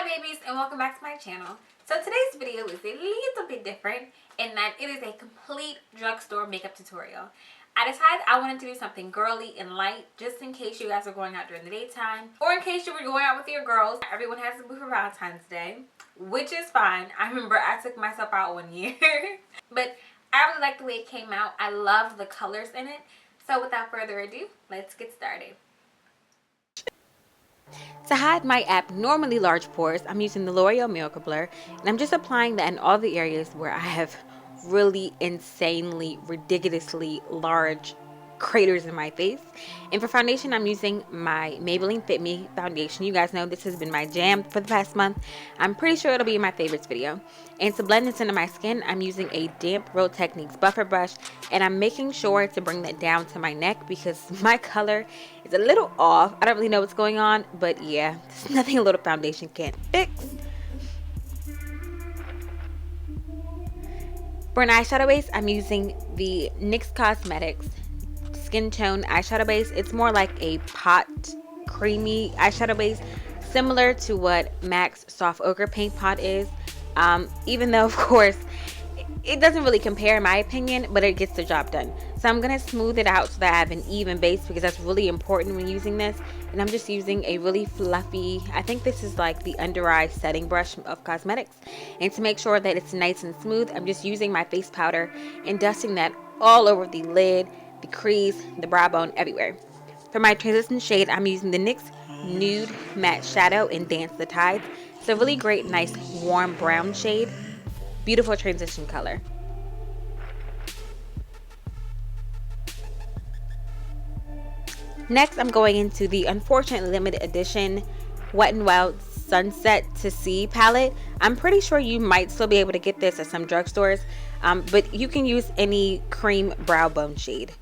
Hi babies, and welcome back to my channel. So today's video is a little bit different in that it is a complete drugstore makeup tutorial. I decided I wanted to do something girly and light just in case you guys are going out during the daytime or in case you were going out with your girls. Everyone has to move for Valentine's Day, which is fine. I remember I took myself out one year. But I really like the way it came out. I love the colors in it. So without further ado, let's get started. To hide my abnormally large pores, I'm using the L'Oreal Miracle Blur, and I'm just applying that in all the areas where I have really insanely, ridiculously large craters in my face. And for foundation, I'm using my Maybelline Fit Me foundation. You guys know this has been my jam for the past month. I'm pretty sure it'll be my favorites video. And to blend this into my skin, I'm using a damp Real Techniques buffer brush, and I'm making sure to bring that down to my neck because my color is a little off. I don't really know what's going on, but yeah, there's nothing a little foundation can't fix. For an eyeshadow base, I'm using the NYX Cosmetics Skin Tone eyeshadow base. It's more like a pot creamy eyeshadow base, similar to what MAC's Soft Ochre Paint Pot is. Even though, of course, it doesn't really compare in my opinion, but it gets the job done. So I'm going to smooth it out so that I have an even base because that's really important when using this. And I'm just using a really fluffy, I think this is like the under eye setting brush of cosmetics. And to make sure that it's nice and smooth, I'm just using my face powder and dusting that all over the lid, the crease, the brow bone, everywhere. For my transition shade, I'm using the NYX Nude Matte Shadow in Dance the Tides. It's a really great, nice, warm brown shade. Beautiful transition color. Next, I'm going into the unfortunately limited edition Wet n Wild Sunset to See palette. I'm pretty sure you might still be able to get this at some drugstores, but you can use any cream brow bone shade.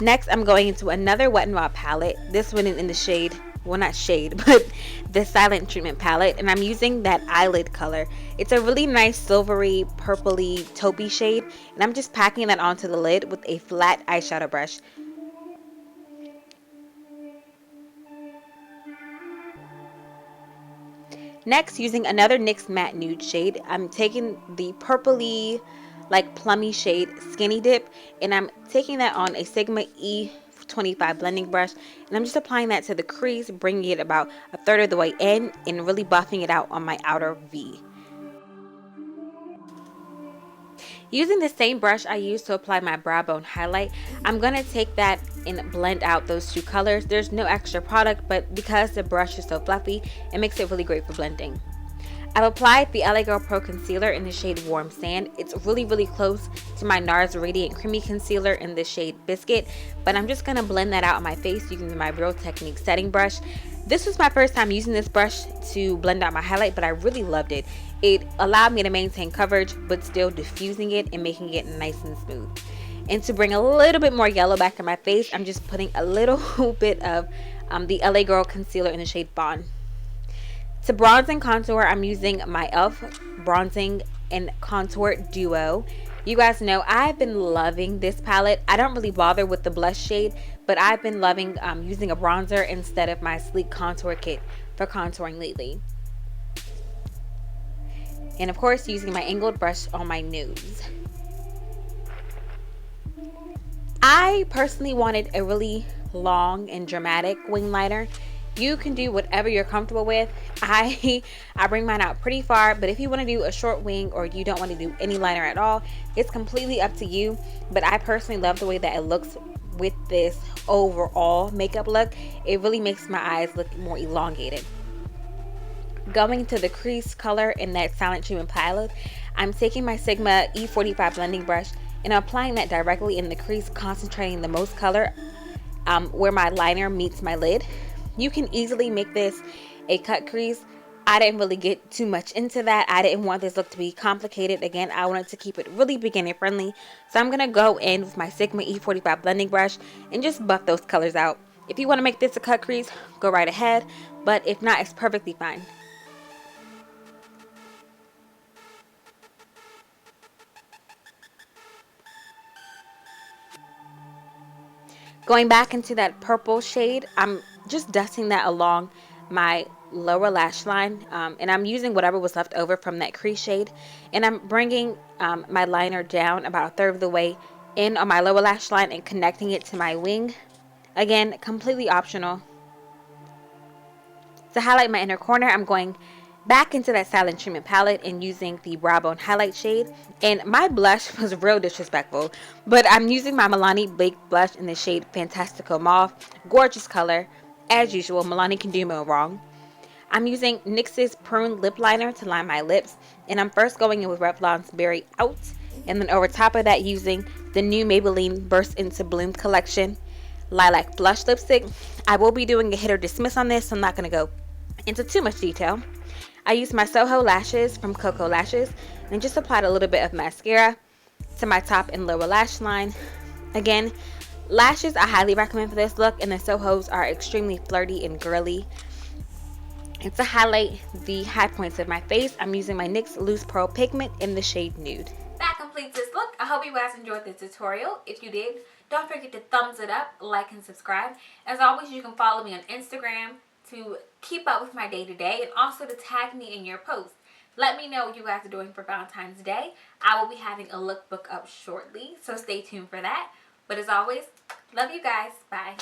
Next, I'm going into another Wet n Wild palette. This one in the shade, well, not shade, but the Silent Treatment palette, and I'm using that eyelid color. It's a really nice silvery, purpley, taupey shade, and I'm just packing that onto the lid with a flat eyeshadow brush. Next, using another NYX Matte Nude shade, I'm taking the purpley, like plummy shade Skinny Dip, and I'm taking that on a Sigma E25 blending brush, and I'm just applying that to the crease, bringing it about a third of the way in, and really buffing it out on my outer V. Using the same brush I used to apply my brow bone highlight, I'm going to take that and blend out those two colors. There's no extra product, but because the brush is so fluffy, it makes it really great for blending. I've applied the LA Girl Pro Concealer in the shade Warm Sand. It's really close to my NARS Radiant Creamy Concealer in the shade Biscuit, but I'm just going to blend that out on my face using my Real Techniques setting brush. This was my first time using this brush to blend out my highlight, but I really loved it. It allowed me to maintain coverage, but still diffusing it and making it nice and smooth. And to bring a little bit more yellow back in my face, I'm just putting a little bit of the LA Girl Concealer in the shade Fawn. To bronze and contour, I'm using my e.l.f. Bronzing and Contour Duo. You guys know I've been loving this palette. I don't really bother with the blush shade, but I've been loving using a bronzer instead of my sleek contour kit for contouring lately. And of course, using my angled brush on my nose. I personally wanted a really long and dramatic wing liner. You can do whatever you're comfortable with. I bring mine out pretty far, but if you want to do a short wing or you don't want to do any liner at all, it's completely up to you. But I personally love the way that it looks with this overall makeup look. It really makes my eyes look more elongated. Going to the crease color in that Silent Treatment palette, I'm taking my Sigma E45 blending brush and applying that directly in the crease, concentrating the most color where my liner meets my lid. You can easily make this a cut crease. I didn't really get too much into that. I didn't want this look to be complicated. Again, I wanted to keep it really beginner friendly. So I'm going to go in with my Sigma E45 blending brush and just buff those colors out. If you want to make this a cut crease, go right ahead. But if not, it's perfectly fine. Going back into that purple shade, I'm just dusting that along my lower lash line, and I'm using whatever was left over from that crease shade, and I'm bringing my liner down about a third of the way in on my lower lash line and connecting it to my wing. Again, completely optional. To highlight my inner corner, I'm going back into that Silent Treatment palette and using the Brow Bone highlight shade. And my blush was real disrespectful, but I'm using my Milani Baked Blush in the shade Fantastico Mauve. Gorgeous color. As usual, Milani can do no wrong. I'm using NYX's Prune Lip Liner to line my lips, and I'm first going in with Revlon's Berry Out, and then over top of that using the new Maybelline Burst Into Bloom collection Lilac Blush Lipstick. I will be doing a hit or dismiss on this, so I'm not going to go into too much detail. I used my Soho lashes from Koko Lashes and just applied a little bit of mascara to my top and lower lash line. Again, lashes I highly recommend for this look, and the Sohos are extremely flirty and girly. And to highlight the high points of my face, I'm using my NYX Loose Pearl Pigment in the shade Nude. That completes this look. I hope you guys enjoyed this tutorial. If you did, don't forget to thumbs it up, like, and subscribe. As always, you can follow me on Instagram to keep up with my day-to-day and also to tag me in your posts. Let me know what you guys are doing for Valentine's Day. I will be having a lookbook up shortly, so stay tuned for that. But as always, love you guys. Bye.